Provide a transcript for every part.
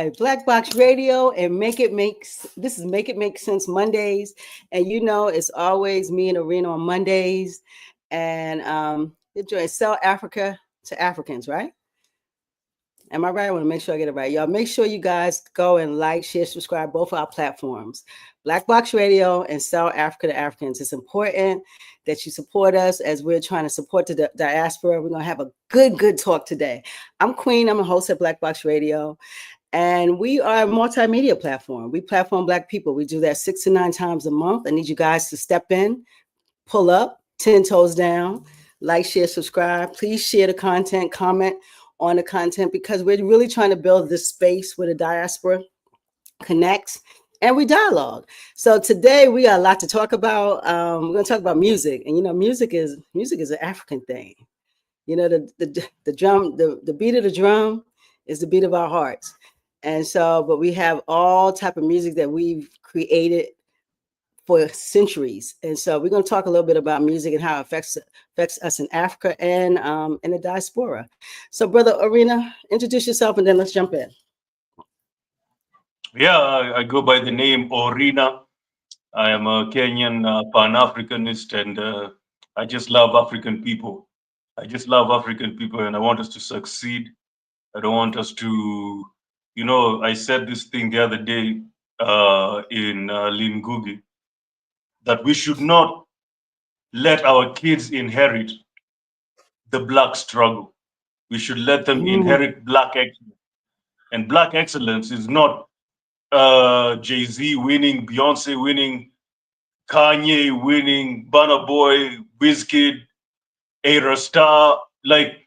right, Black Box Radio and this is Make It Make Sense Mondays, and it's always me and ORINA on Mondays, and enjoy Sell Africa to Africans, right? Am I right? I want to make sure I get it right. Y'all make sure you guys go and like, share, subscribe, both our platforms, Black Box Radio and Sell Africa to Africans. It's important that you support us as we're trying to support the diaspora. We're going to have a good talk today. I'm Queen. I'm a host at Black Box Radio, and we are a multimedia platform. We platform Black people. We do that 6 to 9 times a month. I need you guys to step in, pull up, 10 toes down, like, share, subscribe. Please share the content, comment on the content, because we're really trying to build this space where the diaspora connects and we dialogue. So today we got a lot to talk about. We're going to talk about music, and music is an African thing. The drum, the beat of the drum is the beat of our hearts, and so but we have all type of music that we've created for centuries. And so we're going to talk a little bit about music and how it affects us in Africa and in the diaspora. So, Brother ORINA, introduce yourself and then let's jump in. Yeah, I go by the name ORINA. I am a Kenyan Pan-Africanist, and I just love African people. I just love African people, and I want us to succeed. I don't want us to, I said this thing the other day in Lingugi, that we should not let our kids inherit the Black struggle. We should let them inherit Black excellence. And Black excellence is not Jay-Z winning, Beyonce winning, Kanye winning, Burna Boy, Wizkid, A Star. Like,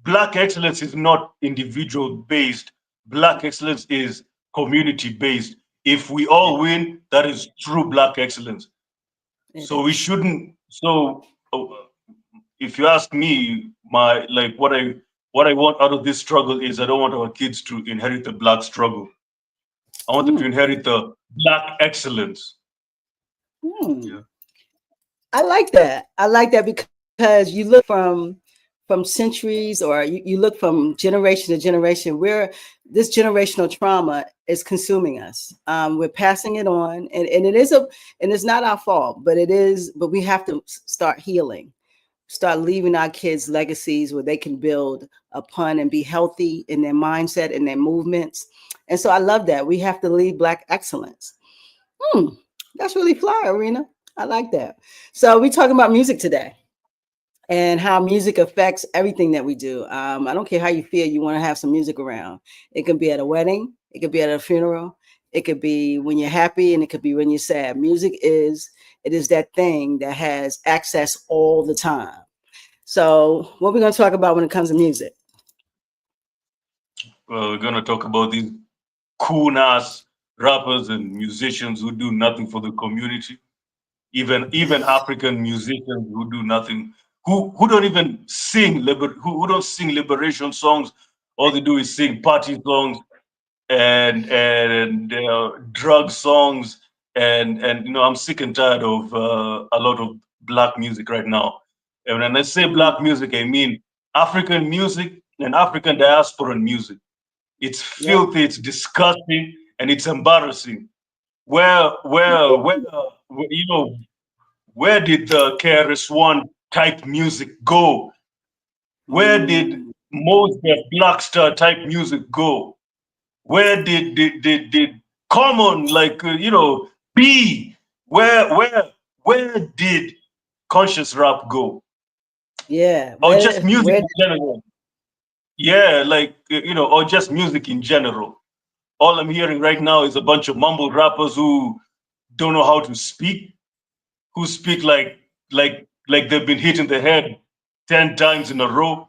Black excellence is not individual based. Black excellence is community based. If we all win, that is true Black excellence. So we shouldn't. So if you ask me, what I want out of this struggle is, I don't want our kids to inherit the Black struggle. I want them to inherit the Black excellence. Yeah. I like that. Because you look from centuries, or you look from generation to generation, where this generational trauma is consuming us. We're passing it on, and it's not our fault, but we have to start healing, start leaving our kids legacies where they can build upon and be healthy in their mindset and their movements. And so I love that. We have to leave Black excellence. That's really fly, ORINA. I like that. So we're talking about music today, and how music affects everything that we do. I don't care how you feel, you want to have some music around. It can be at a wedding, it could be at a funeral, it could be when you're happy, and it could be when you're sad. Music is that thing that has access all the time. So what we're going to talk about when it comes to music? Well, we're going to talk about these cool-ass rappers and musicians who do nothing for the community. Even African musicians who do nothing, who don't even sing who don't sing liberation songs. All they do is sing party songs and drug songs, and I'm sick and tired of a lot of Black music right now. And when I say Black music, I mean African music and African diasporan music. It's filthy, it's disgusting, and it's embarrassing. Where did the KRS-One type music go? Where did most of Black Star type music go? Where did Common, B? Where did conscious rap go? Yeah. Or just music in general? Yeah, or just music in general. All I'm hearing right now is a bunch of mumble rappers who don't know how to speak, who speak like they've been hit in the head 10 times in a row.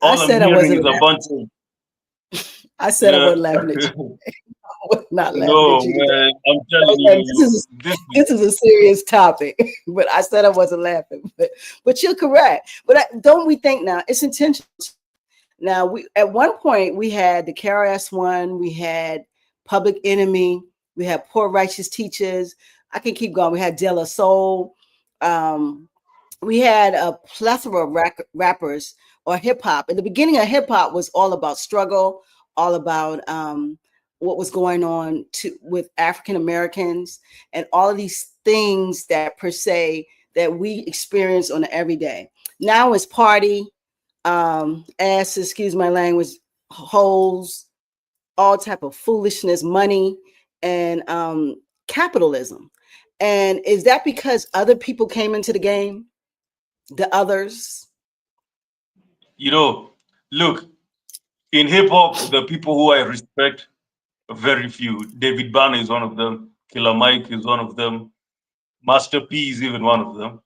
All I'm hearing is a bunch of... I said I wasn't laughing at you. I was not laughing no, at you. Man, I'm telling you. This is a serious topic, but I said I wasn't laughing. But you're correct. But don't we think now, it's intentional. Now, at one point, we had the KRS-One, we had Public Enemy, we had Poor Righteous Teachers. I can keep going. We had De La Soul. We had a plethora of rappers or hip hop. In the beginning of hip hop was all about struggle, all about what was going on with African Americans and all of these things that per se that we experience on an everyday. Now it's party, ass, excuse my language, holes, all type of foolishness, money, and capitalism. And is that because other people came into the game? The others? You know, look, in hip hop, the people who I respect are very few. David Banner is one of them. Killer Mike is one of them. Master P is even one of them.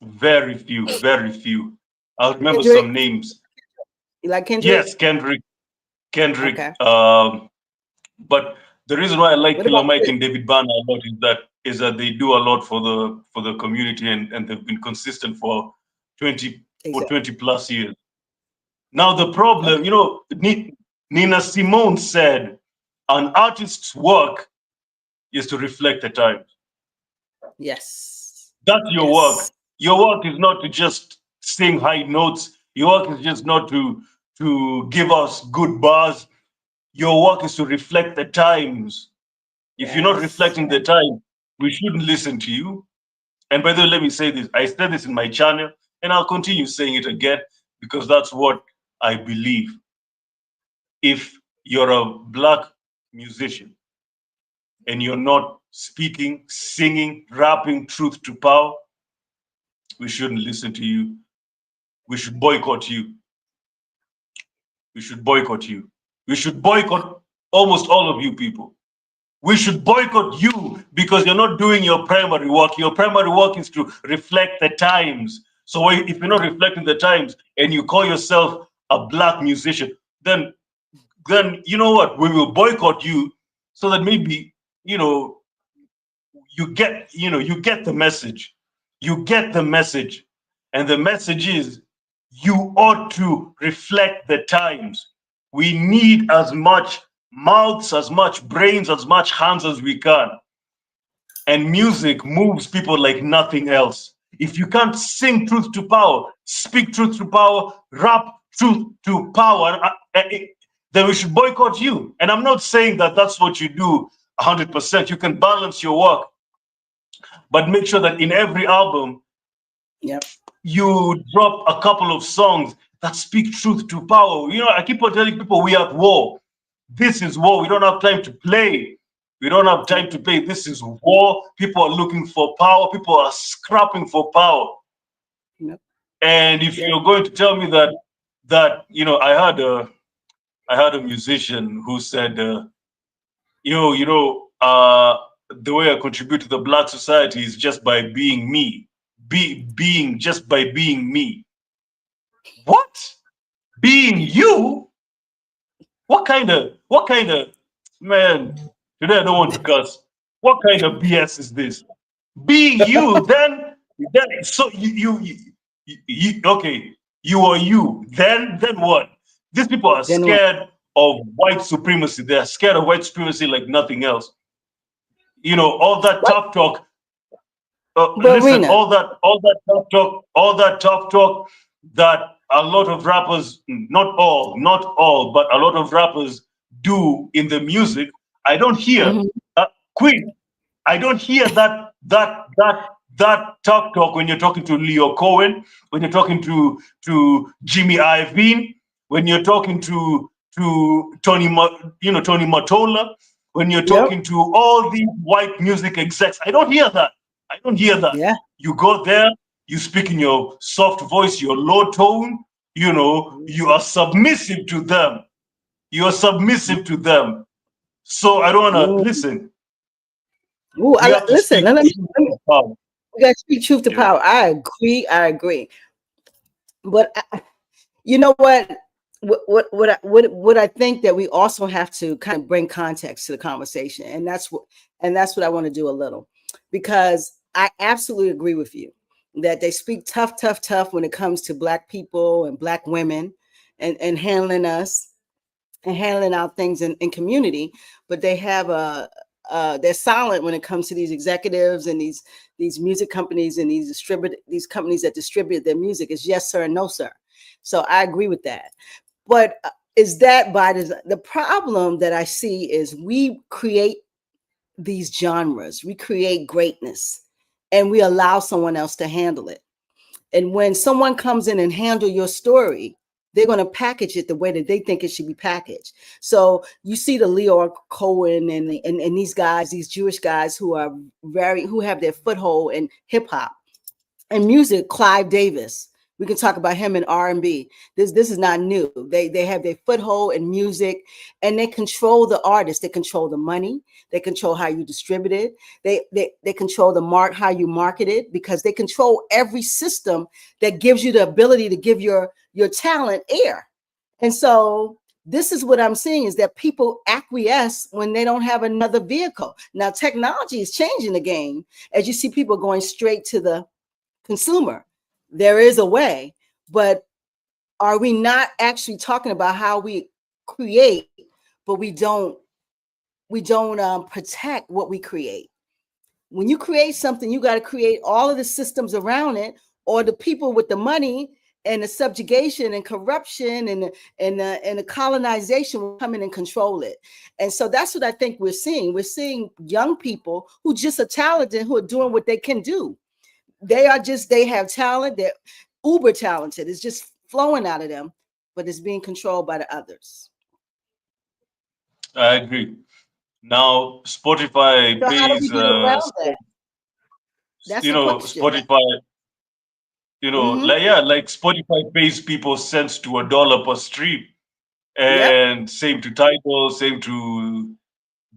Very few, very few. I'll remember Kendrick? some names. You like Kendrick? Yes, Kendrick. Okay. But the reason why I like What Killer about Mike Chris? and David Banner a lot is that they do a lot for the community, and they've been consistent for 20 Exactly. plus years. Now the problem, Okay. you know, Nina Simone said, an artist's work is to reflect the times. Yes. That's your work. Yes. Your work is not to just sing high notes. Your work is just not to give us good bars. Your work is to reflect the times. If you're not Yes. reflecting the time, we shouldn't listen to you. And by the way, let me say this. I said this in my channel, and I'll continue saying it again because that's what I believe. If you're a black musician and you're not speaking, singing, rapping truth to power, we shouldn't listen to you. We should boycott you. We should boycott you. We should boycott almost all of you people. We should boycott you because you're not doing your primary work. Your primary work is to reflect the times. So if you're not reflecting the times and you call yourself a black musician, then you know what? We will boycott you so that maybe, you know, you get the message. You get the message. And the message is you ought to reflect the times. We need as much mouths, as much brains, as much hands as we can. And music moves people like nothing else. If you can't sing truth to power, speak truth to power, rap truth to power, then we should boycott you. And I'm not saying that that's what you do 100%. You can balance your work, but make sure that in every album, Yep. you drop a couple of songs that speak truth to power. You know, I keep on telling people we are at war. This is war. We don't have time to play. We don't have time to play. This is war. People are looking for power. People are scrapping for power. Yep. And if Yep. you're going to tell me that you know, I had a musician who said, the way I contribute to the black society is just by being me. Being just by being me. What? Being you? What kind of man? Today I don't want to cuss. What kind of BS is this? Being you, then so okay, you are you. Then what? These people are Then what? scared of white supremacy. They are scared of white supremacy like nothing else. You know, all that What? tough talk. But Listen, Rena, all that tough talk that a lot of rappers, not all, but a lot of rappers do in the music. I don't hear mhm. Queen. I don't hear that tough talk when you're talking to Leo Cohen, when you're talking to Jimmy Iovine, when you're talking to Tony Matola, when you're Yep. talking to all these white music execs. I don't hear that. I don't hear that. Yeah. You go there, you speak in your soft voice, your low tone, you know, you are submissive to them. You are submissive to them. So I don't want to Ooh, listen. ooh, We have to listen. speak truth to power. We got to speak truth to Yeah. power. I agree. I agree. But you know what? What I think that we also have to kind of bring context to the conversation, and that's what I want to do a little, because I absolutely agree with you that they speak tough when it comes to Black people and Black women, and handling us and handling out things in community, but they have they're silent when it comes to these executives and these music companies and these companies that distribute their music. Is yes sir and no sir. So I agree with that. But is that by design? The problem that I see is we create these genres, we create greatness, and we allow someone else to handle it. And when someone comes in and handle your story, they're going to package it the way that they think it should be packaged. So you see the Leo Cohen and these guys, these Jewish guys who have their foothold in hip hop and music. Clive Davis, we can talk about him in R&B. This is not new. They have their foothold in music, and they control the artist. They control the money. They control how you distribute it. They control how you market it, because they control every system that gives you the ability to give your talent air. And so this is what I'm seeing, is that people acquiesce when they don't have another vehicle. Now, technology is changing the game, as you see people going straight to the consumer. There is a way, but are we not actually talking about how we create, but we don't protect what we create? When you create something, you got to create all of the systems around it, or the people with the money and the subjugation and corruption and the colonization will come in and control it. And so that's what I think we're seeing. We're seeing young people who just are talented, who are doing what they can do. They have talent. They're uber talented. It's just flowing out of them, but it's being controlled by the others. I agree. Now Spotify So how do we pays, get around that? That's the question. Spotify, like Spotify pays people cents to $1 per stream, and same to Tidal, same to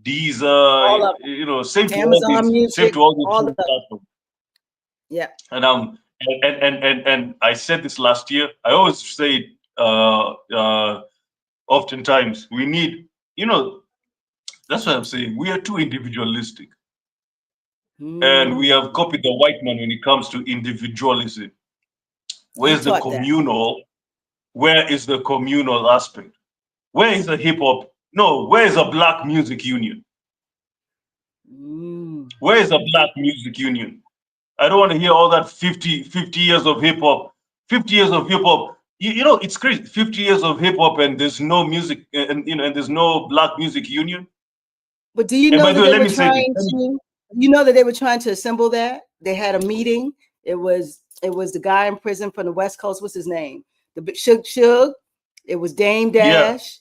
Deezer, same to Amazon all these, Music, same to all these all of them. platforms. Yeah. And I said this last year. I always say oftentimes we need, that's what I'm saying. We are too individualistic. And we have copied the white man when it comes to individualism. Where's the communal? Where is the communal aspect? Where is the hip hop? No, where is a black music union? Where is a black music union? I don't want to hear all that 50 years of hip hop. 50 years of hip hop. It's crazy. 50 years of hip hop and there's no music, and there's no black music union. But do you know that they were trying to? You know that they were trying to assemble that. They had a meeting. It was the guy in prison from the West Coast. What's his name? The Suge. It was Dame Dash.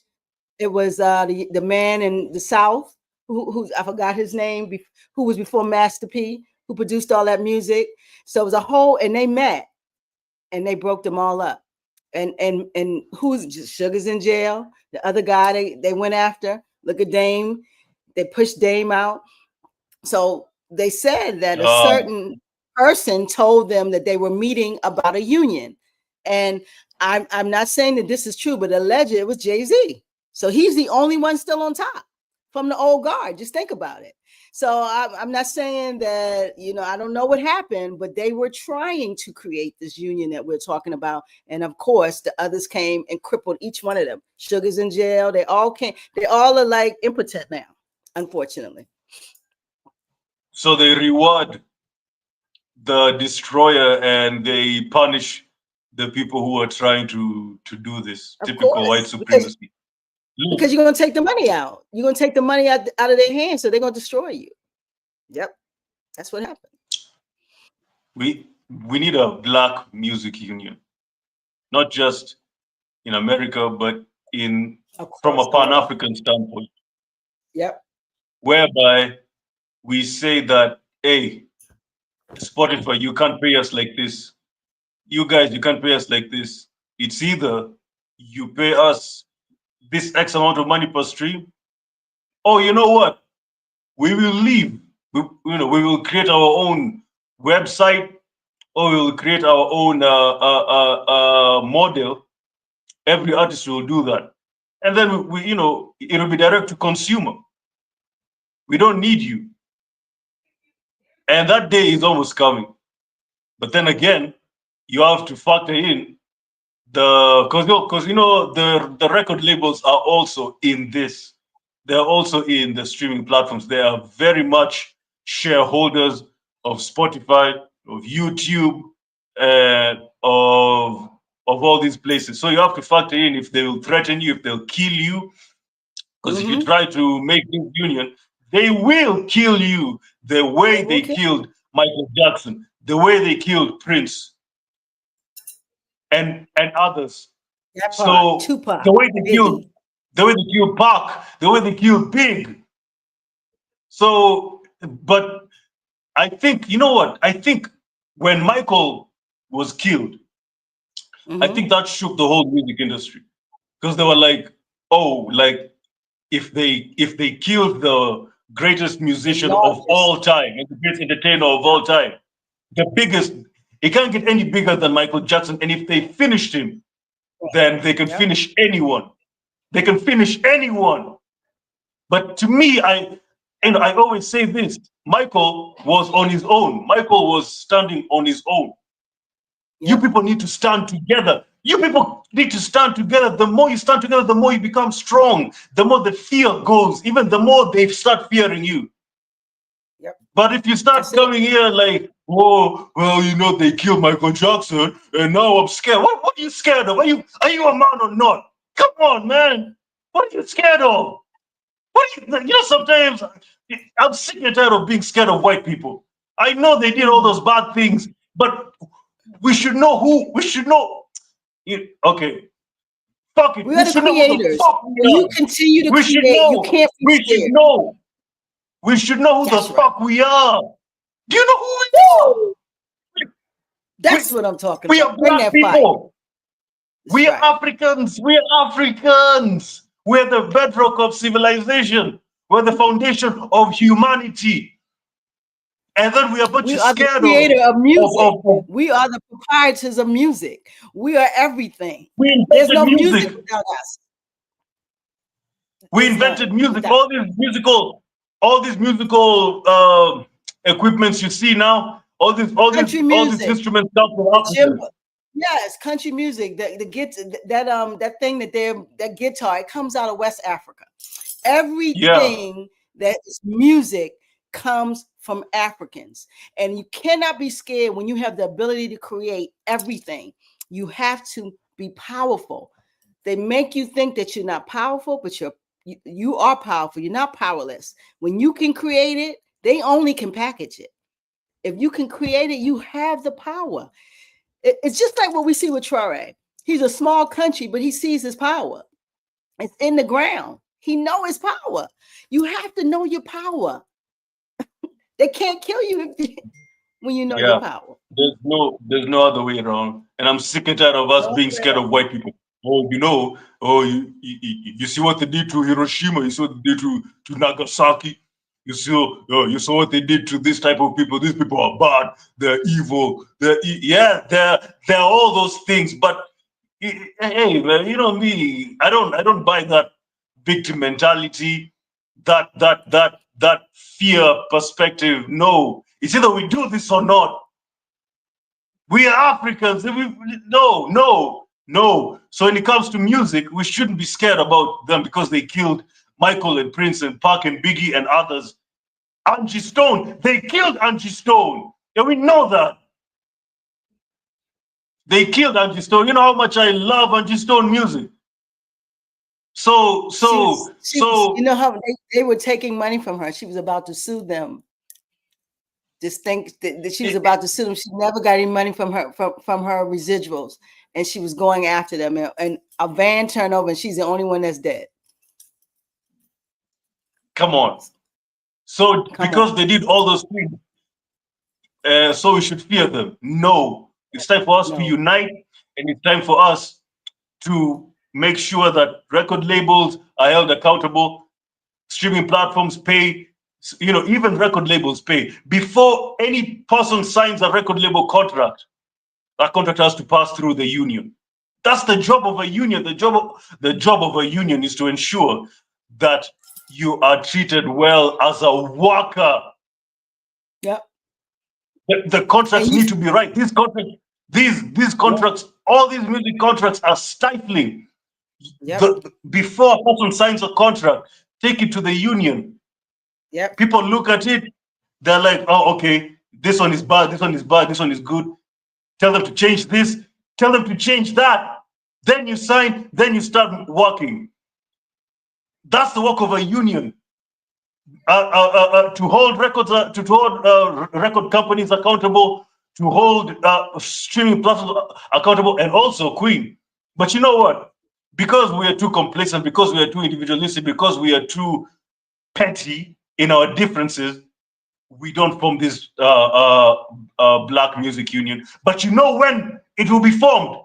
Yeah. It was the man in the South who I forgot his name. Who was before Master P, who produced all that music. So it was a whole, and they met and they broke them all up. And who's just Sugar's in jail. The other guy they went after. Look at Dame. They pushed Dame out. So they said that a certain person told them that they were meeting about a union. And I'm not saying that this is true, but alleged it was Jay-Z. So he's the only one still on top from the old guard. Just think about it. So I'm not saying that, I don't know what happened, but they were trying to create this union that we're talking about. And of course, the others came and crippled each one of them. Sugar's in jail. They all are like impotent now, unfortunately. So they reward the destroyer and they punish the people who are trying to do this. Of typical course, white supremacy. Because you're going to take the money out. You're going to take the money out of their hands, so they're going to destroy you. Yep. That's what happened. We need a black music union, not just in America, but from a Pan-African standpoint. Yep. Whereby we say that, hey, Spotify, you can't pay us like this. You guys, you can't pay us like this. It's either you pay us this X amount of money per stream, or you know what? We will leave. We will create our own website, or we will create our own model. Every artist will do that, and then it'll be direct to consumer. We don't need you, and that day is almost coming. But then again, you have to factor in because the record labels are also in this. they're also in the streaming platforms. They are very much shareholders of Spotify, of YouTube, of all these places. So you have to factor in if they will threaten you, if they'll kill you. Because if you try to make this union, they will kill you the way they killed Michael Jackson, the way they killed Prince, and others. So Tupac, the way they killed Pac, the way they killed Big. So, but I think, you know what? I think when Michael was killed, I think that shook the whole music industry, because they were like, oh, like if they killed the greatest musician of all time and the greatest entertainer of all time, the biggest, it can't get any bigger than Michael Jackson. And if they finished him, then they can finish anyone. They can finish anyone. But to me, I always say this: Michael was on his own. Michael was standing on his own. You people need to stand together. You people need to stand together. The more you stand together, the more you become strong. The more the fear goes, even the more they start fearing you. But if you start coming here like, oh, well, you know, they killed Michael Jackson, and now I'm scared. What are you scared of? Are you a man or not? Come on, man. What are you scared of? Sometimes I'm sick and tired of being scared of white people. I know they did all those bad things, but we should know who. We should know. Okay. Fuck it. We are the creators. You continue to create. You can't be scared. We should know. We should know who the fuck we are. Do you know who we are? That's what I'm talking about. We are black people. We are Africans. We are Africans. We're the bedrock of civilization. We're the foundation of humanity. And then we are scared of. We are the creator of music. We are the proprietors of music. We are everything. There's no music without us. We invented music. All these musical equipments you see now. All these instruments come from Africa. Yes, country music. That thing that guitar, it comes out of West Africa. Everything that is music comes from Africans, and you cannot be scared when you have the ability to create everything. You have to be powerful. They make you think that you're not powerful, but you are powerful. You're not powerless. When you can create it, they only can package it. If you can create it, you have the power. It's just like what we see with Traoré. He's a small country, but he sees his power. It's in the ground. He knows his power. You have to know your power. They can't kill you when you know your power. There's no other way around. And I'm sick and tired of us being scared of white people. Oh, you see what they did to Hiroshima. You saw what they did to Nagasaki. You saw what they did to this type of people. These people are bad. They're evil. They're all those things. But hey, man, you know me. I don't buy that victim mentality. That fear perspective. No, it's either we do this or not. We are Africans. No. So when it comes to music, we shouldn't be scared about them because they killed Michael and Prince and Pac and Biggie and others. Angie Stone, they killed Angie Stone. Yeah, we know that. They killed Angie Stone. You know how much I love Angie Stone music. So you know how they were taking money from her. She was about to sue them. Just think that she was about to sue them. She never got any money from her residuals, and she was going after them. And a van turned over, and she's the only one that's dead. Come on. So because they did all those things, so we should fear them? No. It's time for us to unite, and it's time for us to make sure that record labels are held accountable, streaming platforms pay, even record labels pay. Before any person signs a record label contract, that contract has to pass through the union. That's the job of a union. The job of a union is to ensure that you are treated well as a worker. Yep. The contracts need to be right. These contracts, all these music contracts are stifling. Before a person signs a contract, take it to the union. Yep. People look at it, they're like, oh, okay, this one is bad, this one is bad, this one is good. Tell them to change this, tell them to change that. Then you sign, then you start working. That's the work of a union. To hold records, to hold record companies accountable, to hold streaming platforms accountable, and also Queen. But you know what? Because we are too complacent, because we are too individualistic, because we are too petty in our differences, we don't form this Black Music Union. But you know when it will be formed?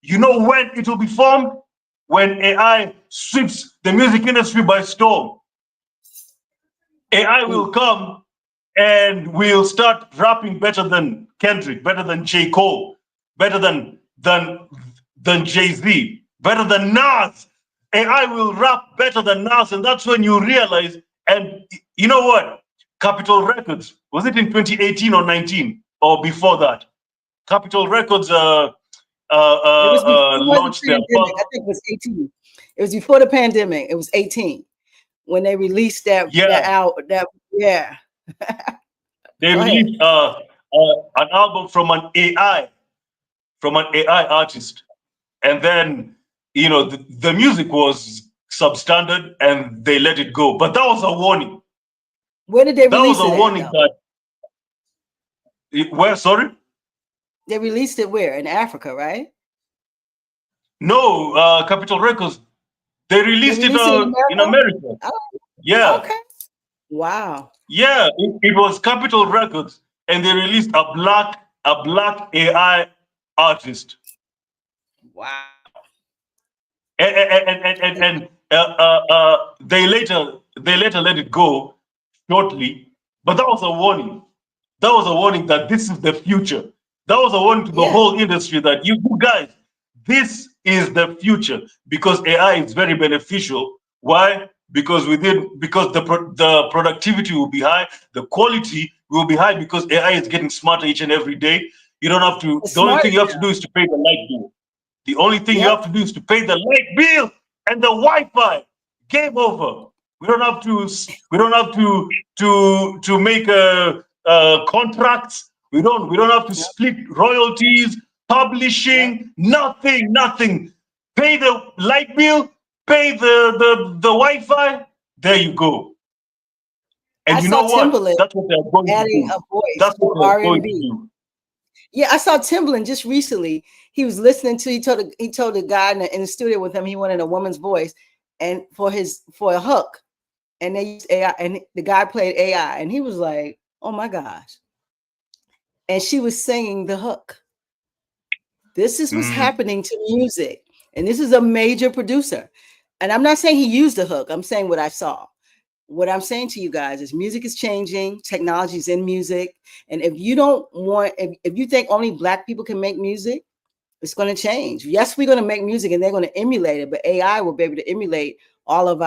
You know when it will be formed? When AI sweeps the music industry by storm. AI will come and we'll start rapping better than Kendrick, better than J. Cole, better than Jay-Z, better than Nas. AI will rap better than Nas, and that's when you realize, and you know what? Capitol Records, was it in 2018 or 19 or before that? Capitol Records It was before launched the their pandemic. I think it was 18. It was before the pandemic. It was 18 when they released that yeah. They Go ahead. released an album from an AI artist, and then the music was substandard, and they let it go. But that was a warning. Where did they That release was a it warning at, that where? Sorry, they released it where? In Africa, right? no, Capitol Records. They released it in America? in America. Oh, Yeah, okay. Wow. yeah. It was Capitol Records, and they released a black AI artist. Wow. And they later let it go shortly, but that was a warning. That was a warning that this is the future. That was a warning to the whole industry that you guys, this is the future, because AI is very beneficial. Why? Because the productivity will be high, the quality will be high, because AI is getting smarter each and every day. You don't have to. The only thing you have to do is to pay the light bill. The only thing you have to do is to pay the light bill and the Wi-Fi. Game over. We don't have to. We don't have to make contracts. We don't have to split royalties, publishing. Nothing. Nothing. Pay the light bill. Pay the Wi-Fi. There you go. And you know what? That's what they're going to do. A voice That's what they're going to do. Yeah, I saw Timbaland just recently. He was listening to. He told the guy in the studio with him. He wanted a woman's voice, and for a hook, and they used AI, and the guy played AI, and he was like, "Oh my gosh!" And she was singing the hook. This is what's happening to music, and this is a major producer. And I'm not saying he used the hook. I'm saying what I saw. What I'm saying to you guys is music is changing, technology is in music. And if you don't want, if you think only Black people can make music, it's going to change. Yes, we're going to make music and they're going to emulate it, but AI will be able to emulate all of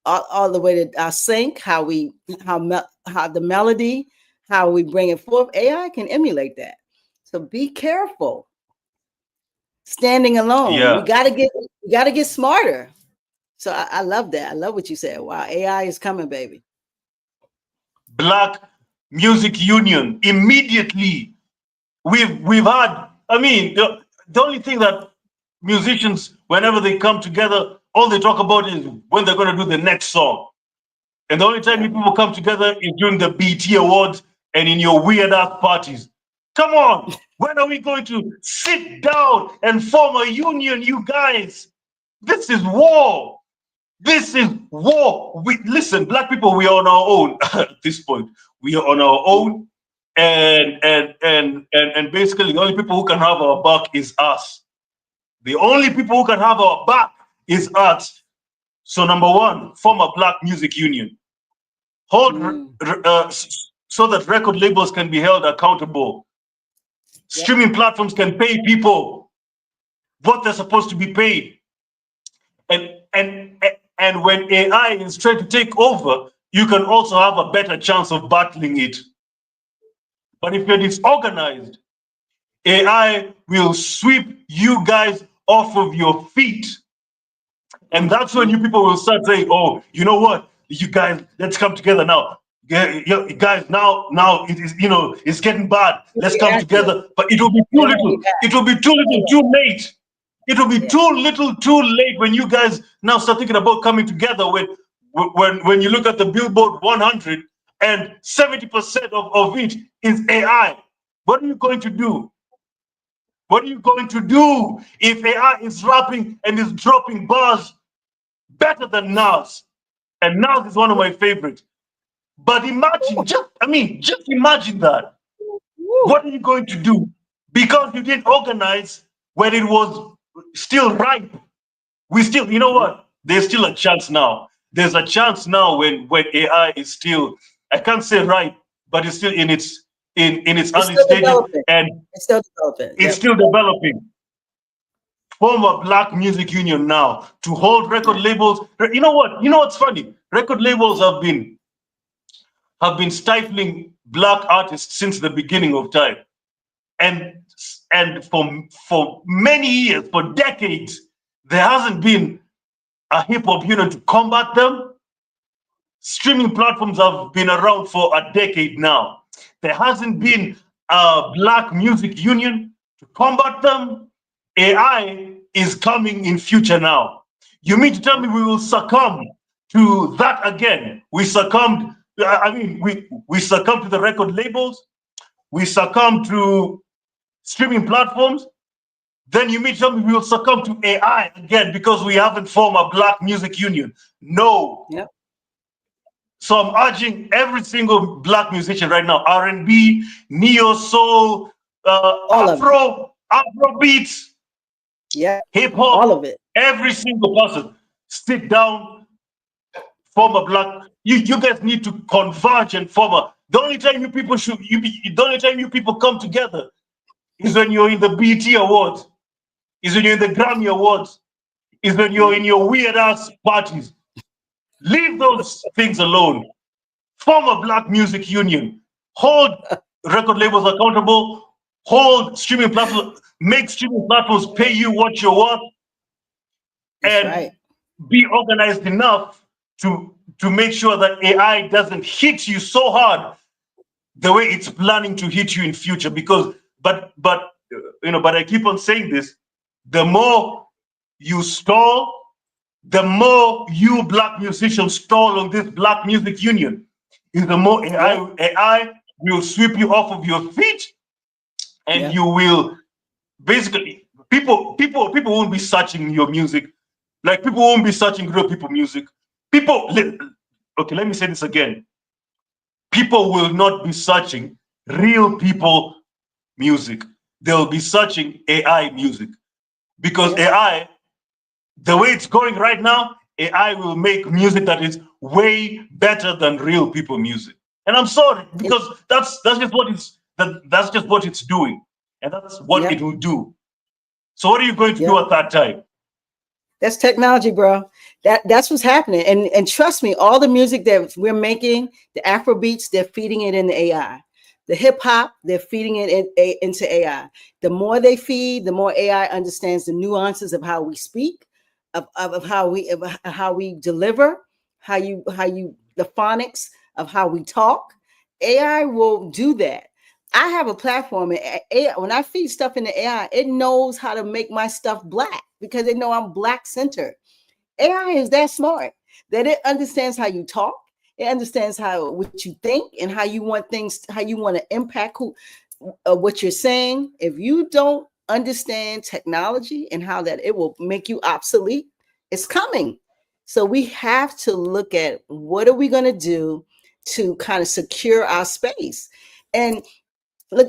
all the way to our sync, how the melody, how we bring it forth. AI can emulate that. So be careful. Standing alone. Yeah. We got to get smarter. So I love that. I love what you said. Wow, AI is coming, baby. Black Music Union. Immediately, we've had. I mean, the only thing that musicians, whenever they come together, all they talk about is when they're going to do the next song. And the only time people come together is during the BT Awards and in your weird ass parties. Come on, when are we going to sit down and form a union, you guys? This is war. This is war. Listen, Black people, we are on our own at this point. We are on our own, and basically the only people who can have our back is us. The only people who can have our back is us. So number one, form a Black Music Union. Hold so that record labels can be held accountable. Streaming platforms can pay people what they're supposed to be paid. And when AI is trying to take over, you can also have a better chance of battling it. But if you're disorganized, AI will sweep you guys off of your feet. And that's when you people will start saying, oh, you know what? You guys, let's come together now. Yeah, guys, now it is, it's getting bad. Let's come together. But it will be too little. It will be too little, too late. It will be too little, too late when you guys now start thinking about coming together. When you look at the Billboard 100 and 70% of it is AI. What are you going to do? What are you going to do if AI is rapping and is dropping bars better than Nas? And Nas is one of my favorites. But imagine, just imagine that. What are you going to do? Because you didn't organize when it was still ripe. We still, you know what? There's still a chance now. There's a chance now when AI is still, I can't say ripe, but it's still in its early stages, and it's still developing. It's still developing. Form a Black music union now to hold record labels. You know what? You know what's funny? Record labels have been stifling Black artists since the beginning of time, and for many years, for decades, there hasn't been a hip hop union to combat them. Streaming platforms have been around for a decade now. There hasn't been a Black music union to combat them. AI is coming in future now. You mean to tell me we will succumb to that again? We succumbed. We succumb to the record labels. We succumb to streaming platforms. Then you mean to tell me we will succumb to AI again because we haven't formed a Black music union? No. Yep. So I'm urging every single Black musician right now, R&B, neo soul, Afro beats, hip hop, all of it. Every single person, sit down, form a Black. You guys need to converge and form a. The only time you people come together is when you're in the BET Awards, is when you're in the Grammy Awards, is when you're in your weird ass parties. Leave those things alone. Form a Black music union. Hold record labels accountable. Hold streaming platforms. Make streaming platforms pay you what you're worth. And be organized enough to make sure that AI doesn't hit you so hard the way it's planning to hit you in future. Because, but I keep on saying this: the more you stall, the more you Black musicians stall on this Black music union, is the more AI will sweep you off of your feet, and you will basically people won't be searching your music, like people won't be searching real people music. Let me say this again. People will not be searching real people music. They'll be searching AI music, because AI, the way it's going right now, AI will make music that is way better than real people music. And I'm sorry, because that's just what it's doing, and that's what it will do. So what are you going to do at that time? That's technology, bro. That's what's happening. And trust me, all the music that we're making, the Afro beats, they're feeding it in the AI. The hip hop, they're feeding it into AI. The more they feed, the more AI understands the nuances of how we speak, of how we deliver, how you the phonics of how we talk. AI will do that. I have a platform, and AI, when I feed stuff into AI, it knows how to make my stuff Black because they know I'm Black centered. AI is that smart that it understands how you talk. It understands what you think and how you want things, how you want to impact what you're saying. If you don't understand technology and how that it will make you obsolete, it's coming. So we have to look at what are we going to do to kind of secure our space. And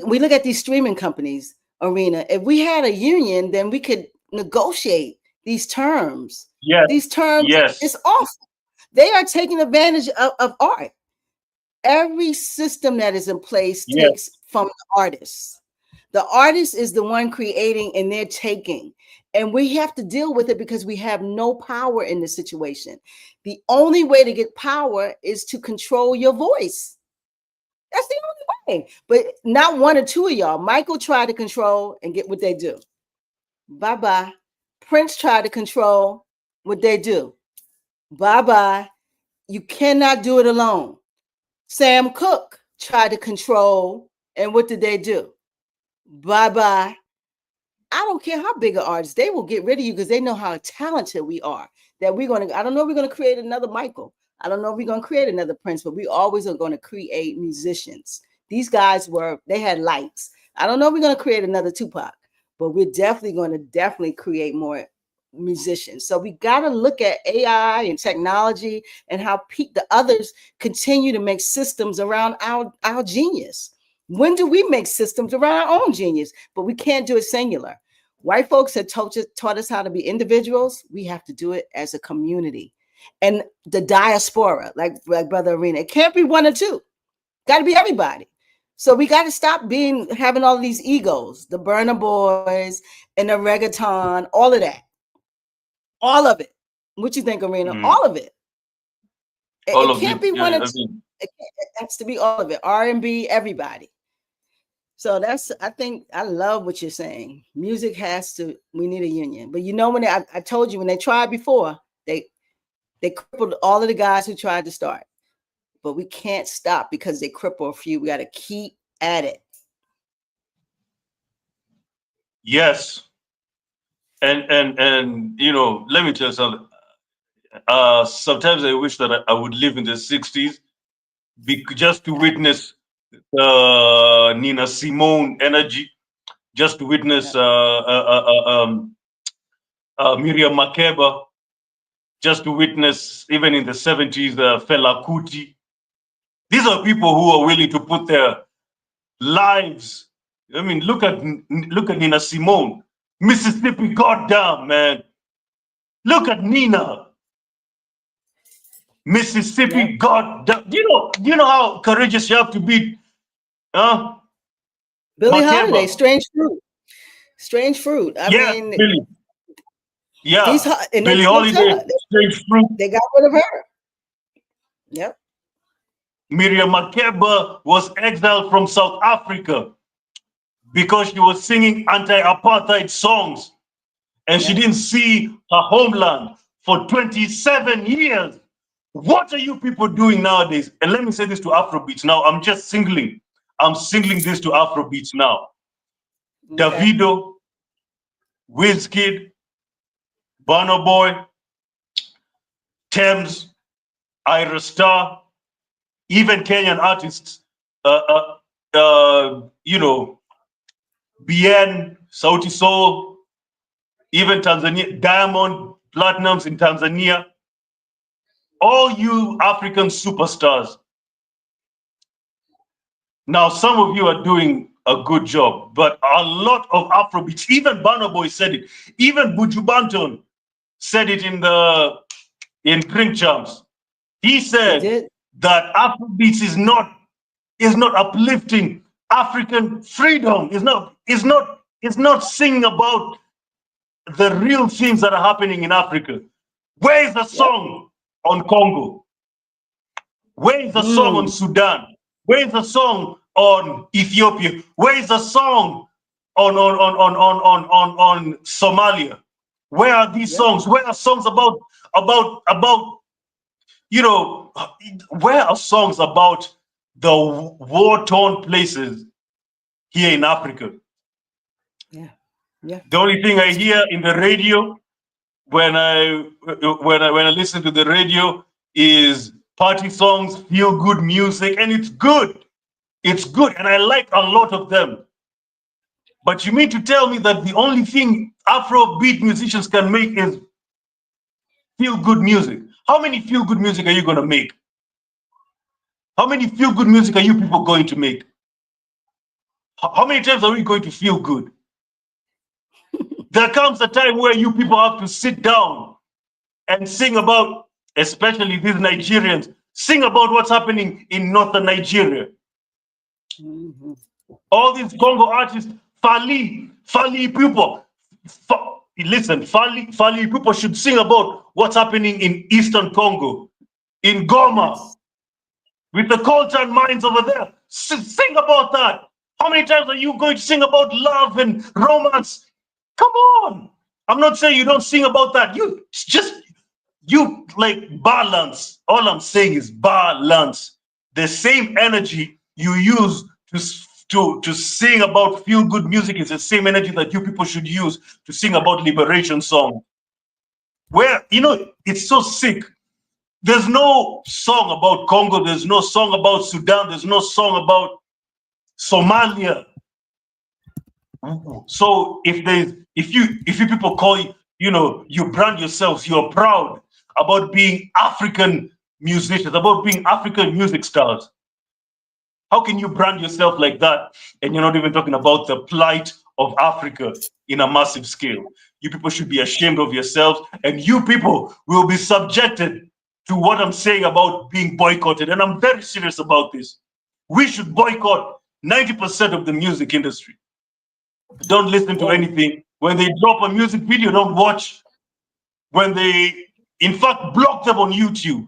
we look at these streaming companies, ORINA. If we had a union, then we could negotiate these terms. Yes. These terms, yes. It's awful. They are taking advantage of art. Every system that is in place takes from the artist. The artist is the one creating, and they're taking. And we have to deal with it because we have no power in this situation. The only way to get power is to control your voice. That's the only way. But not one or two of y'all. Michael tried to control and get what they do. Bye-bye. Prince tried to control. what they do. Bye-bye. You cannot do it alone. Sam Cooke tried to control, and what did they do? Bye-bye. I don't care how big an artist, they will get rid of you because they know how talented we are. That we're gonna, I don't know if we're gonna create another Michael. I don't know if we're gonna create another Prince, but we always are gonna create musicians. These guys they had lights. I don't know if we're gonna create another Tupac, but we're definitely gonna create more musicians. So we gotta look at AI and technology and how the others continue to make systems around our genius. When do we make systems around our own genius? But we can't do it singular. White folks had taught us how to be individuals. We have to do it as a community. And the diaspora, like Brother ORINA, it can't be one or two. Got to be everybody. So we got to stop having all these egos, the Burna Boys and the reggaeton, all of that. All of it. What you think, ORINA? All of it. It can't be one or two. It has to be all of it. R&B, everybody. So I think I love what you're saying. Music we need a union. But when I told you, when they tried before, they crippled all of the guys who tried to start. But we can't stop because they cripple a few. We got to keep at it. Yes. And let me tell you something. Sometimes I wish that I would live in the 60s just to witness Nina Simone energy, just to witness Miriam Makeba, just to witness, even in the 70s, Fela Kuti. These are people who are willing to put their lives. I mean, look at Nina Simone, Mississippi, goddamn, man. Look at Nina, Mississippi, goddamn. You know how courageous you have to be, huh? Billie Holiday, Strange Fruit. Strange Fruit. I mean, Billie. Yeah, Billie Holiday, Strange Fruit. They got rid of her. Yep. Miriam Makeba was exiled from South Africa because she was singing anti-apartheid songs, and she didn't see her homeland for 27 years. What are you people doing nowadays? And let me say this to Afrobeats now. I'm singling this to Afrobeats now. Okay. Davido, Wizkid, Burna Boy, Thames, Ira Star, even Kenyan artists, Bien, Sauti Sol, even Tanzania, Diamond Platinums in Tanzania, all you African superstars. Now, some of you are doing a good job, but a lot of Afrobeats, even Burna Boy said it, even Buju Banton said it in Drink Champs. He said that Afrobeats is not uplifting African freedom. Is not singing about the real things that are happening in Africa. Where is the song on Congo? Where is the song on Sudan? Where is the song on Ethiopia? Where is the song on Somalia? Where are these songs? Where are songs about where are songs about the war-torn places here in Africa? Yeah. The only thing I hear in the radio when I listen to the radio is party songs, feel good music, and it's good. It's good, and I like a lot of them. But you mean to tell me that the only thing Afrobeat musicians can make is feel good music? How many feel good music are you going to make? How many feel good music are you people going to make? How many times are we going to feel good? There comes a time where you people have to sit down and sing about, especially these Nigerians, sing about what's happening in northern Nigeria. All these Congo artists, Fali people. Listen, Fali people should sing about what's happening in eastern Congo, in Goma, with the Coltan mines over there. Sing about that. How many times are you going to sing about love and romance? Come on. I'm not saying you don't sing about that. You just You like balance. All I'm saying is balance. The same energy you use to sing about feel good music is the same energy that you people should use to sing about liberation song. Where it's so sick. There's no song about Congo. There's no song about Sudan. There's no song about Somalia. So if you people call you brand yourselves, you're proud about being African musicians, about being African music stars. How can you brand yourself like that and you're not even talking about the plight of Africa in a massive scale? You people should be ashamed of yourselves, and you people will be subjected to what I'm saying about being boycotted. And I'm very serious about this. We should boycott 90% of the music industry. Don't listen to anything. When they drop a music video, don't watch. When they, in fact, block them on YouTube.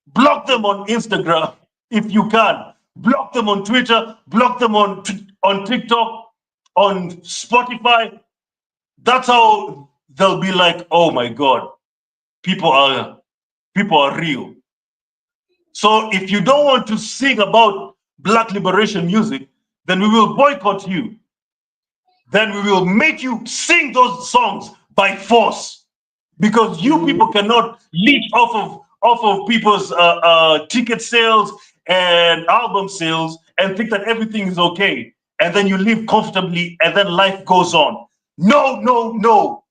Block them on Instagram if you can. Block them on Twitter. Block them on TikTok, on Spotify. That's how they'll be like, oh my God, people are real. So if you don't want to sing about Black liberation music, then we will boycott you. Then we will make you sing those songs by force, because you people cannot leech off of people's ticket sales and album sales and think that everything is okay, and then you live comfortably and then life goes on. No, no, no.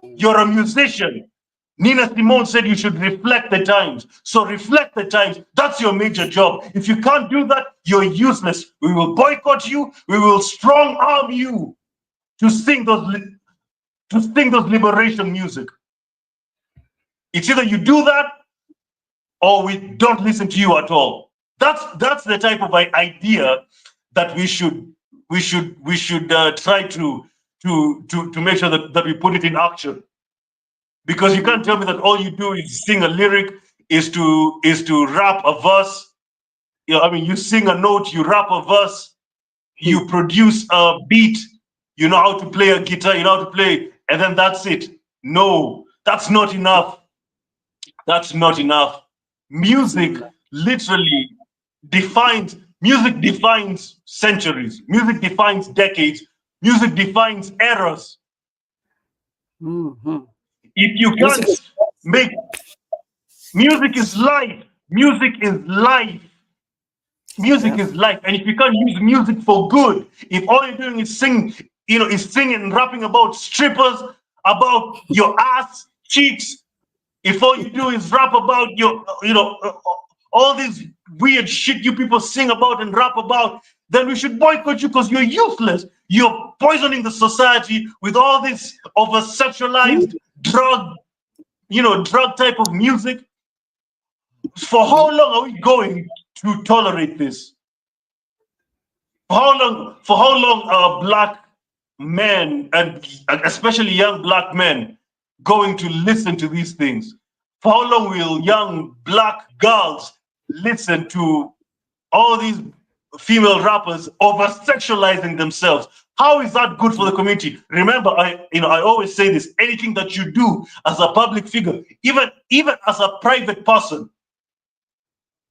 You're a musician. Nina Simone said you should reflect the times. So reflect the times. That's your major job. If you can't do that, you're useless. We will boycott you. We will strong arm you to sing those liberation music. It's either you do that or we don't listen to you at all. That's the type of idea that we should try to make sure that we put it in action. Because you can't tell me that all you do is sing a lyric, is to rap a verse. You sing a note, you rap a verse, you produce a beat, you know how to play a guitar, you know how to play, and then that's it. No, that's not enough. That's not enough. Music literally defines centuries. Music defines decades. Music defines eras. Mm-hmm. If you can't make music is life. Music is life. Music is life. And if you can't use music for good, if all you're doing is singing and rapping about strippers, about your ass cheeks, if all you do is rap about all this weird shit you people sing about and rap about, then we should boycott you because you're useless. You're poisoning the society with all this over-sexualized drug type of music. For how long are we going to tolerate this? For how long are Black men, and especially young Black men, going to listen to these things? For how long will young Black girls listen to all these female rappers over-sexualizing themselves? How is that good for the community? Remember, I always say this: anything that you do as a public figure, even as a private person,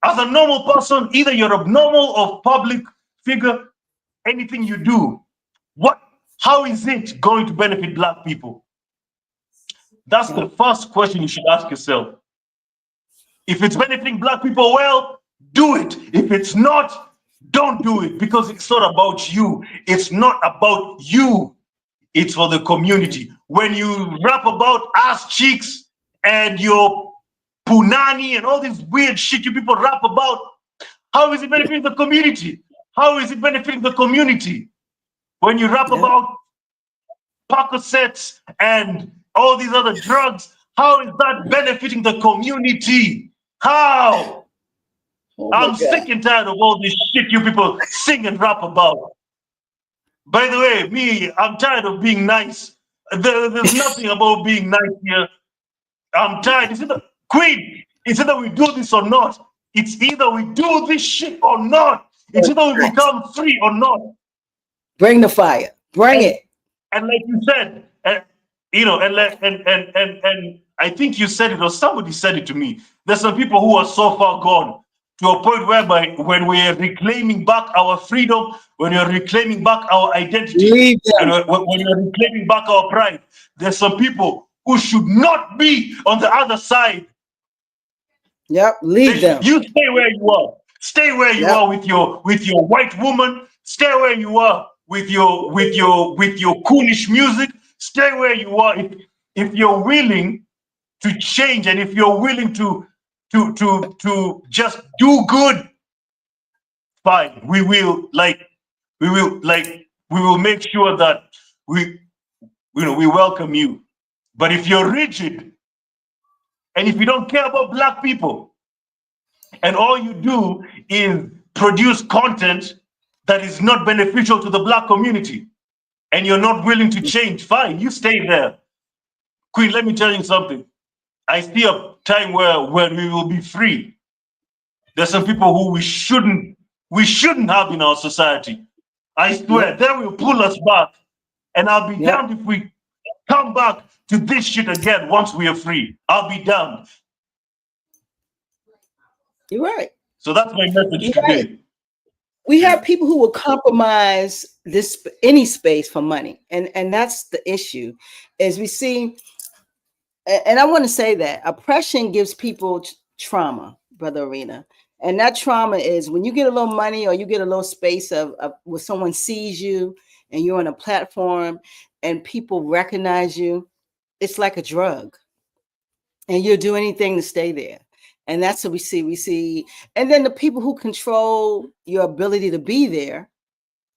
as a normal person, either you're abnormal or public figure, anything you do, how is it going to benefit Black people? That's the first question you should ask yourself. If it's benefiting Black people, well, do it. If it's not, don't do it, because it's not about you. It's not about you. It's for the community. When you rap about ass cheeks and your punani and all this weird shit you people rap about, how is it benefiting the community? How is it benefiting the community? When you rap about Percocets and all these other drugs, how is that benefiting the community? How? I'm sick and tired of all this shit you people sing and rap about. By the way, I'm tired of being nice. There's nothing about being nice here. I'm tired. It's either we do this or not. It's either we do this shit or not. It's either we become free or not. Bring the fire. Bring it. And like you said, you know, and I think you said it or somebody said it to me. There's some people who are so far gone to a point whereby when we are reclaiming back our freedom, when you're reclaiming back our identity, Leave and them. when you're reclaiming back our pride, there's some people who should not be on the other side. Yep, leave them. You stay where you are. Stay where you Yep, are with your white woman. Stay where you are with your coolish music. Stay where you are. If you're willing to change and if you're willing to just do good, fine. We will make sure that we welcome you. But if you're rigid and if you don't care about black people, and all you do is produce content that is not beneficial to the black community, and you're not willing to change, fine, you stay there. Queen, let me tell you something. I see a time when we will be free. There's some people who we shouldn't have in our society. I swear, they will pull us back, and I'll be yep. damned if we come back to this shit again once we are free. I'll be damned. You're right. So that's my message You're today. right. We have people who will compromise this any space for money, and that's the issue. As we see, and I want to say that oppression gives people trauma, Brother ORINA, and that trauma is when you get a little money or you get a little space of where someone sees you and you're on a platform and people recognize you. It's like a drug, and you'll do anything to stay there. And that's what we see. We see, and then the people who control your ability to be there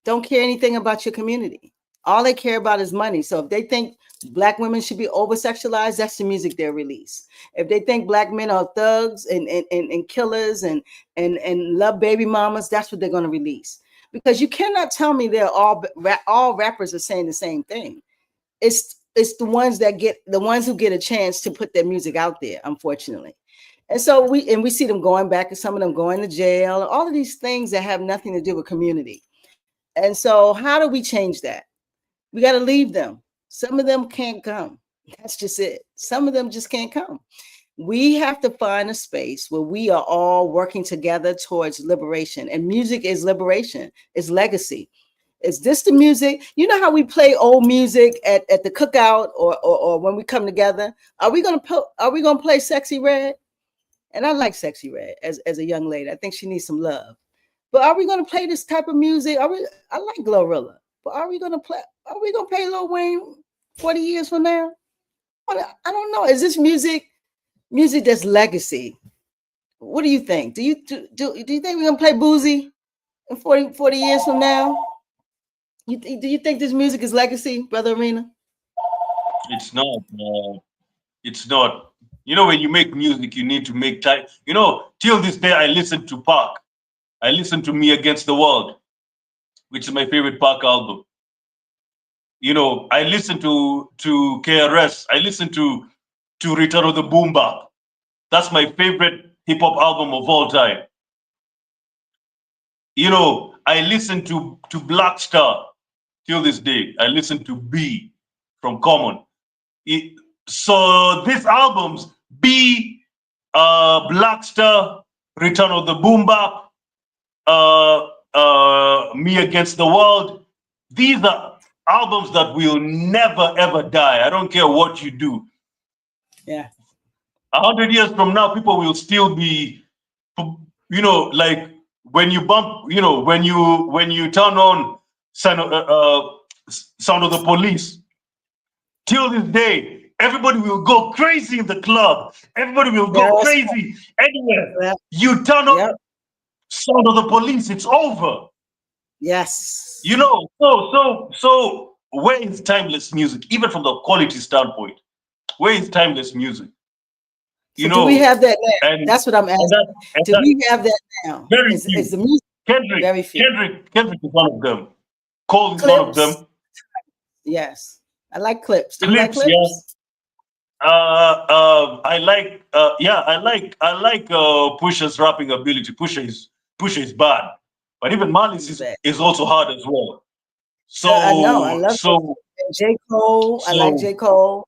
don't care anything about your community. All they care about is money. So if they think black women should be over sexualized, that's the music they'll release. If they think black men are thugs and killers and love baby mamas, that's what they're going to release. Because you cannot tell me they're all rappers are saying the same thing. It's the ones who get a chance to put their music out there, unfortunately. And so we see them going back, and some of them going to jail, all of these things that have nothing to do with community. And so how do we change that? We got to leave them. Some of them can't come. That's just it. Some of them just can't come. We have to find a space where we are all working together towards liberation. And music is liberation. It's legacy. Is this the music? You know how we play old music at the cookout or when we come together? Are we gonna play Sexy Red? And I like Sexy Red as a young lady. I think she needs some love. But are we going to play this type of music? I like Glorilla, but are we going to play Lil Wayne 40 years from now? I don't know. Is this music that's legacy? What do you think? Do you think we're going to play Boozy in 40 years from now? Do you think this music is legacy, Brother ORINA? It's not. It's not. You know, when you make music, you need to make time. You know, till this day, I listen to Park. I listen to Me Against the World, which is my favorite Park album. You know, I listen to KRS. I listen to Return of the Boom Bap. That's my favorite hip hop album of all time. You know, I listen to Black Star till this day. I listen to B from Common. So these albums, B, Black Star, Return of the Boom Bap, Me Against the World, these are albums that will never ever die. I don't care what you do. Yeah. 100 years from now, people will still be, you know, like when you bump, you know, when you turn on Sound of the Police, till this day, everybody will go crazy in the club. Everybody will go crazy anywhere. Yep. You turn on Sound of the Police, it's over. Yes. You know, so where is timeless music, even from the quality standpoint? Where is timeless music? You So know, do we have that now? That's what I'm asking. Do we have that now? Very few. Is the music very few? Kendrick is one of them. Cole is one of them. Yes, I like Clips. Do Clips, you like Clips? Yeah. I like Pusha's rapping ability. Pusha is bad, but even Malice is also hard as well. I know. I So, love it. so, And J. Cole. I like so, J. Cole.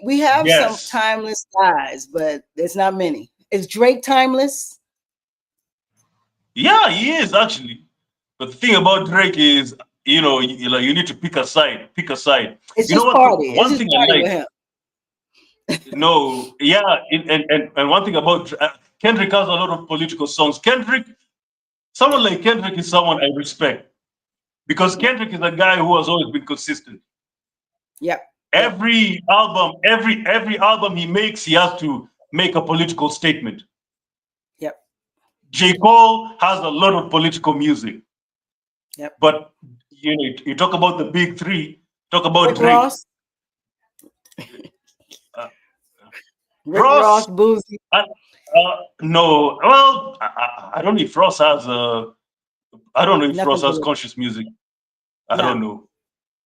We have some yes. timeless guys, but there's not many. Is Drake timeless? Yeah, he is actually. But the thing about Drake is, like you need to pick a side. Pick a side. It's You know just what? party. It's One just thing I party like. with him. No, yeah, and one thing about Kendrick has a lot of political songs. Someone like Kendrick is someone I respect because Yeah. Kendrick is a guy who has always been consistent. Yep. Yep. Every album he makes, he has to make a political statement. Yep. J. Cole has a lot of political music, Yep. but you talk about the big three, talk about Rick Drake, Ross. uh, Rick Ross. Ross, Boozy. No, well, I don't know if Ross has I don't know if Nothing Ross has political. conscious music. I don't No. know.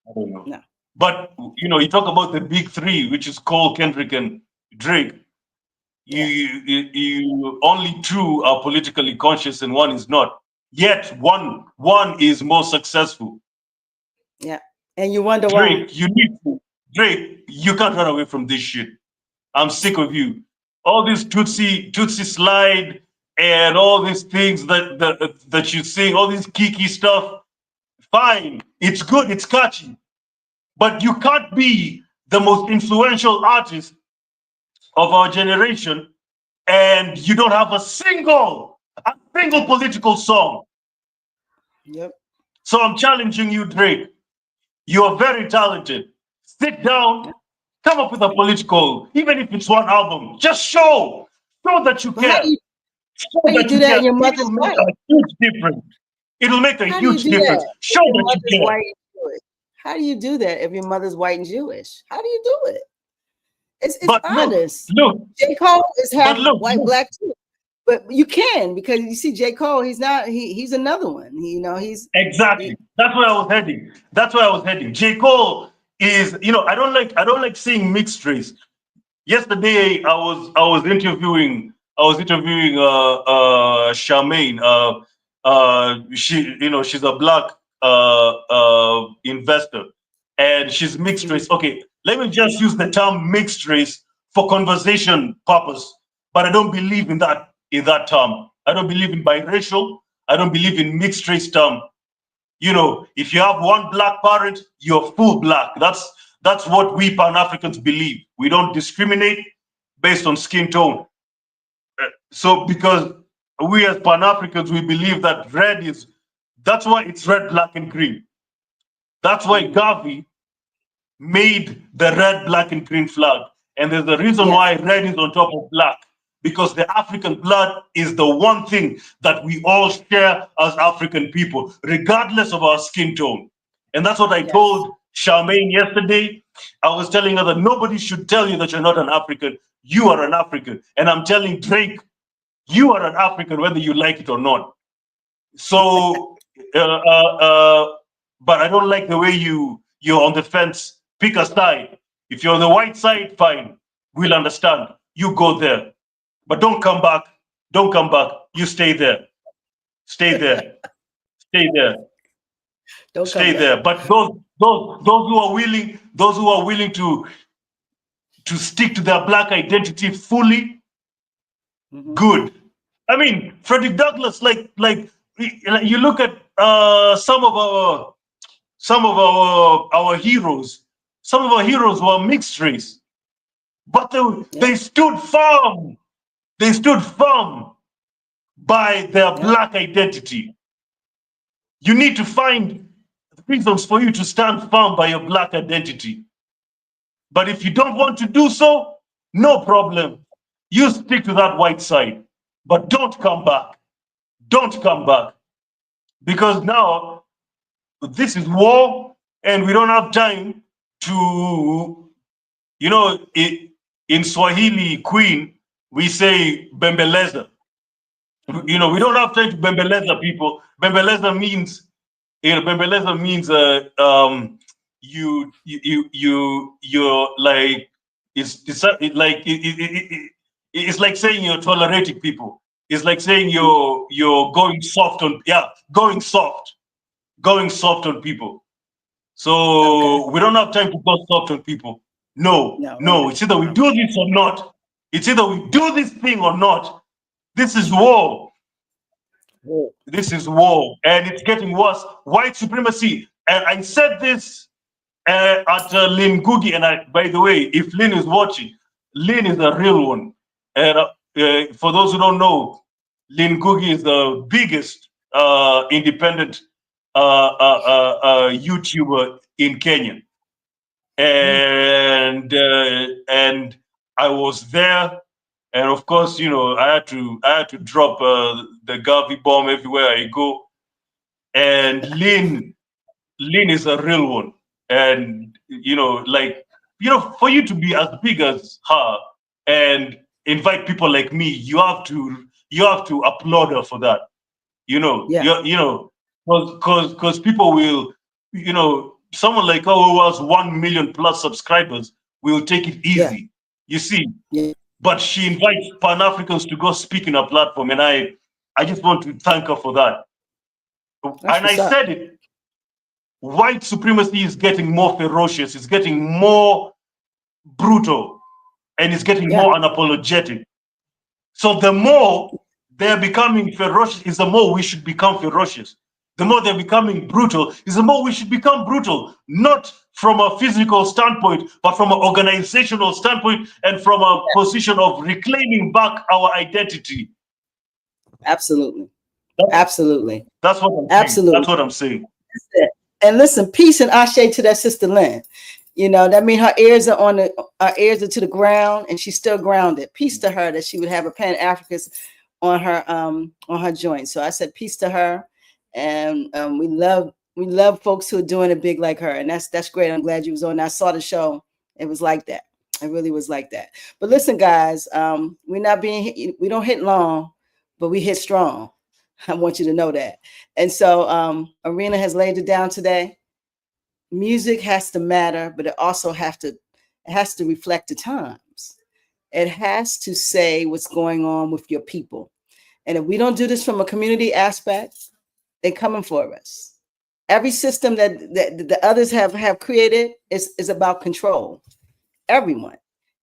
I don't know. No. But you talk about the big three, which is Cole, Kendrick, and Drake. You only two are politically conscious and one is not. Yet one is more successful. Yeah. And you wonder why. Drake, you need to. Drake, you can't run away from this shit. I'm sick of you. All this Tootsie slide and all these things that you sing, all this kiki stuff. Fine, it's good, it's catchy, but you can't be the most influential artist of our generation and you don't have a single political song. Yep. So I'm challenging you, Drake. You are very talented. Sit down, come up with a political, even if it's one album. Just show that you But how do care. you Show how do you that do you that care. in your mother's It'll make white? a huge difference. It'll make a How do you huge do difference. that if Show your that you mother's care. white and Jewish? How do you do that if your mother's white and Jewish? How do you do it? It's But honest. look, J. Cole is but half look, white, look. black too. But you can, because you see J. Cole, he's not he's another one. Exactly. That's where I was heading. That's where I was heading. J. Cole is, I don't like seeing mixed race. Yesterday I was interviewing Charmaine. She's a black investor and she's mixed race. Okay, let me just use the term mixed race for conversation purpose, but I don't believe in that term. I don't believe in biracial. I don't believe in mixed race term. If you have one black parent, you're full black. That's what we Pan-Africans believe. We don't discriminate based on skin tone. So because we as Pan-Africans, we believe that that's why it's red, black, and green. That's why Garvey made the red, black, and green flag. And there's a reason Yes. why red is on top of black, because the African blood is the one thing that we all share as African people, regardless of our skin tone. And that's what I Yes. told Charmaine yesterday. I was telling her that nobody should tell you that you're not an African. You are an African. And I'm telling Drake, you are an African, whether you like it or not. So, but I don't like the way you're on the fence. Pick a side. If you're on the white side, fine. We'll understand. You go there, but don't come back. Don't come back. You stay there. Stay there. Stay there. Don't Stay come back. there. But those who are willing to stick to their black identity fully, good. I mean, Frederick Douglass, like you look at some of our heroes. Some of our heroes were mixed race, but they stood firm. They stood firm by their black identity. You need to find reasons for you to stand firm by your black identity. But if you don't want to do so, no problem. You stick to that white side, but don't come back. Don't come back. Because now this is war and we don't have time to, in Swahili, Queen, we say bembeleza. We don't have time to bembeleza people. Bembeleza means you're like it's like saying you're tolerating people. It's like saying you're going soft on, going soft on people. So we don't have time to go soft on people. No. It's either we do this or not. It's either we do this thing or not. This is war. This is war, and it's getting worse. White supremacy. And I said this at Lynn Googie, and by the way, if Lynn is watching, Lynn is a real one. And for those who don't know, Lynn Googie is the biggest independent YouTuber in Kenya, and I was there, and of course, you know, I had to drop the Gavi bomb everywhere I go, and Lynn is a real one, and you know, like, you know, for you to be as big as her and invite people like me, you have to applaud her for that. You know, you know, because people will, you know, someone like her who has 1 million plus subscribers will take it easy. You see, but she invites Pan-Africans to go speak in her platform, and I just want to thank her for that. And I said it. White supremacy is getting more ferocious. It's getting more brutal, and it's getting more unapologetic. So the more they're becoming ferocious, is the more we should become ferocious. The more they're becoming brutal, is the more we should become brutal. Not from a physical standpoint, but from an organizational standpoint, and from a position of reclaiming back our identity. Absolutely. Absolutely. That's what I'm saying. Absolutely. That's what I'm saying. And listen, peace and ashe to that sister Lynn. You know, that means her ears are to the ground, and she's still grounded. Peace to her that she would have a Pan-Africanist on her joint. So I said peace to her, and we love folks who are doing it big like her, and that's great. I'm glad you was on. I saw the show. It was like that. It really was like that. But listen, guys, we don't hit long, but we hit strong. I want you to know that. And so ORINA has laid it down today. Music has to matter, but it also has to reflect the times. It has to say what's going on with your people. And if we don't do this from a community aspect, they're coming for us. Every system that the others have created is about control. Everyone.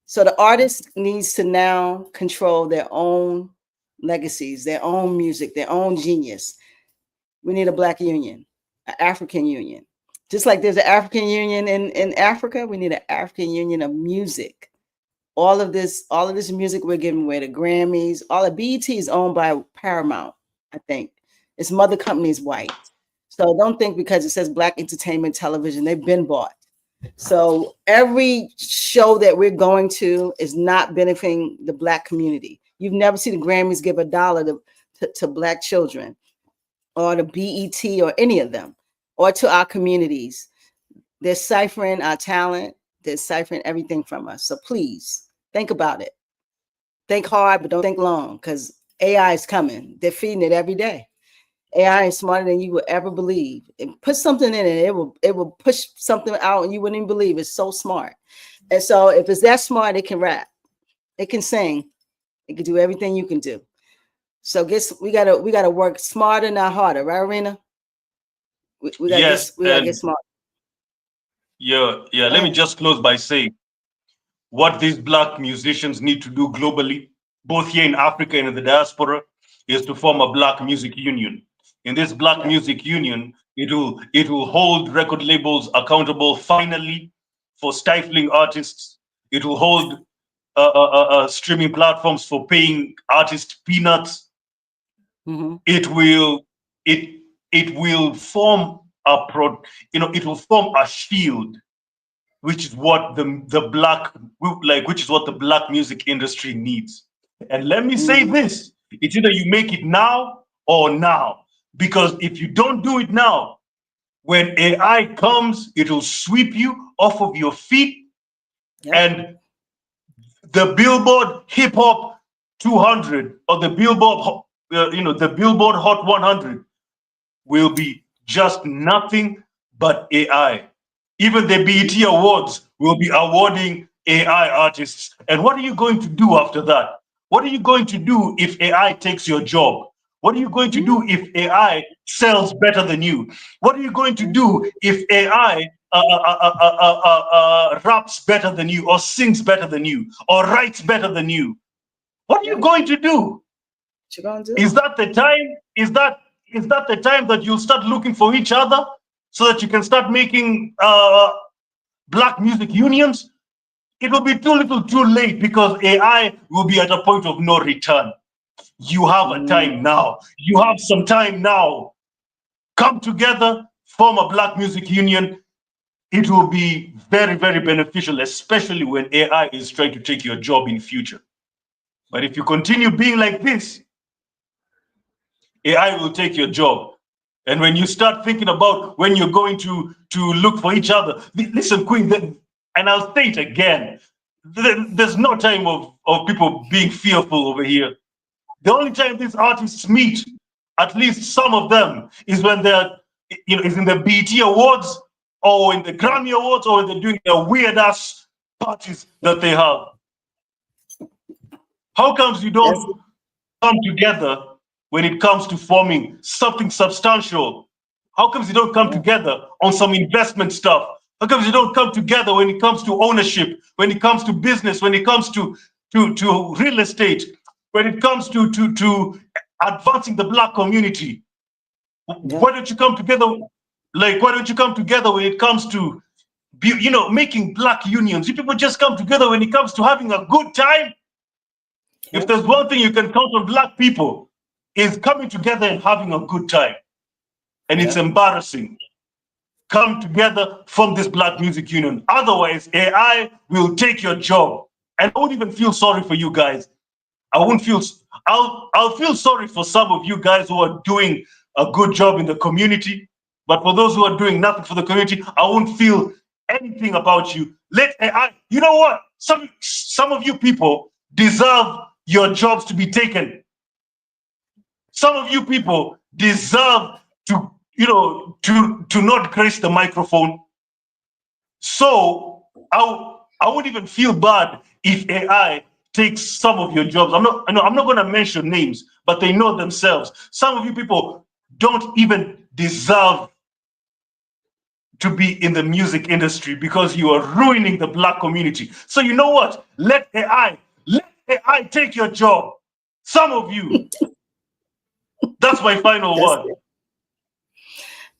So the artist needs to now control their own legacies, their own music, their own genius. We need a Black union, an African union. Just like there's an African union in Africa, we need an African union of music. All of this music we're giving away, the Grammys, all of BET is owned by Paramount, I think. Its mother company is white. So don't think because it says Black Entertainment Television, they've been bought. So every show that we're going to is not benefiting the Black community. You've never seen the Grammys give $1 to Black children, or the BET, or any of them, or to our communities. They're ciphering our talent. They're ciphering everything from us. So please think about it. Think hard, but don't think long, because AI is coming. They're feeding it every day. AI is smarter than you would ever believe. And put something in it, it will push something out and you wouldn't even believe. It's so smart. And so if it's that smart, it can rap, it can sing, it can do everything you can do. So we gotta work smarter, not harder, right, ORINA? We gotta get smart. Yeah. Let me just close by saying what these Black musicians need to do globally, both here in Africa and in the diaspora, is to form a Black music union. In this Black music union, it will hold record labels accountable finally for stifling artists. It will hold streaming platforms for paying artists peanuts. Mm-hmm. It will form it will form a shield, which is what the Black music industry needs. And let me say this: it's either you make it now or now. Because if you don't do it now, when AI comes, it will sweep you off of your feet. Yep. And the Billboard Hip Hop 200 or the Billboard, the Billboard Hot 100 will be just nothing but AI. Even the BET Awards will be awarding AI artists. And what are you going to do after that? What are you going to do if AI takes your job? What are you going to do if AI sells better than you? What are you going to do if AI raps better than you, or sings better than you, or writes better than you? What are you going to do? What you gonna do? Is that the time? Is that the time that you'll start looking for each other so that you can start making black music unions? It will be too little too late, because AI will be at a point of no return. You have a time now. You have some time now. Come together, form a black music union. It will be very, very beneficial, especially when AI is trying to take your job in future. But if you continue being like this, AI will take your job. And when you start thinking about when you're going to look for each other, listen, Queen, and I'll say it again, there's no time of people being fearful over here. The only time these artists meet, at least some of them, is when they're, is in the BET Awards or in the Grammy Awards, or when they're doing their weird ass parties that they have. How comes you don't come together when it comes to forming something substantial? How comes you don't come together on some investment stuff? How comes you don't come together when it comes to ownership, when it comes to business, when it comes to real estate, when it comes to advancing the black community? Why don't you come together? Like, why don't you come together when it comes to, making black unions? You people just come together when it comes to having a good time. If there's one thing you can count on black people, is coming together and having a good time. And it's embarrassing. Come together, form this black music union. Otherwise, AI will take your job. And I won't even feel sorry for you guys. I'll feel sorry for some of you guys who are doing a good job in the community. But for those who are doing nothing for the community, I won't feel anything about you. Let AI, you know what? Some of you people deserve your jobs to be taken. Some of you people deserve to, to not grace the microphone. So I wouldn't even feel bad if AI takes some of your jobs. I'm not going to mention names, but they know themselves. Some of you people don't even deserve to be in the music industry, because you are ruining the black community. So you know what? Let AI take your job. Some of you. That's my final word.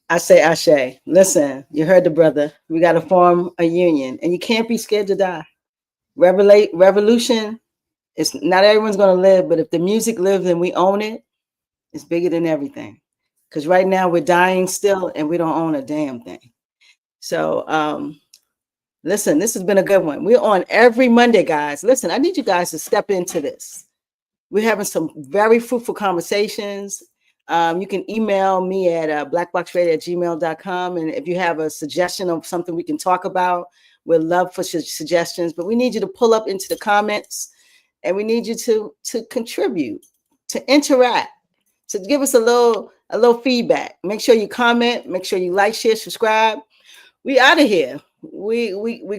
I say Ashe. Listen, you heard the brother. We got to form a union, and you can't be scared to die. Revolution, it's not everyone's going to live, but if the music lives and we own it, it's bigger than everything. Because right now we're dying still, and we don't own a damn thing. So, listen, this has been a good one. We're on every Monday, guys. Listen, I need you guys to step into this. We're having some very fruitful conversations. You can email me at blakboxxradio@gmail.com. And if you have a suggestion of something we can talk about, we'd love for suggestions. But we need you to pull up into the comments, and we need you to contribute, to interact, to give us a little feedback. Make sure you comment. Make sure you like, share, subscribe. We out of here. We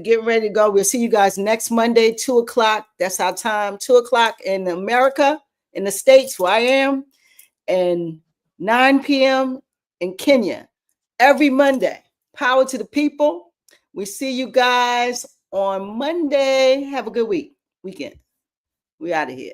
getting ready to go. We'll see you guys next Monday, 2:00. That's our time, 2:00 in America, in the States where I am, and 9 p.m. in Kenya. Every Monday. Power to the people. We see you guys on Monday. Have a good weekend. We out of here.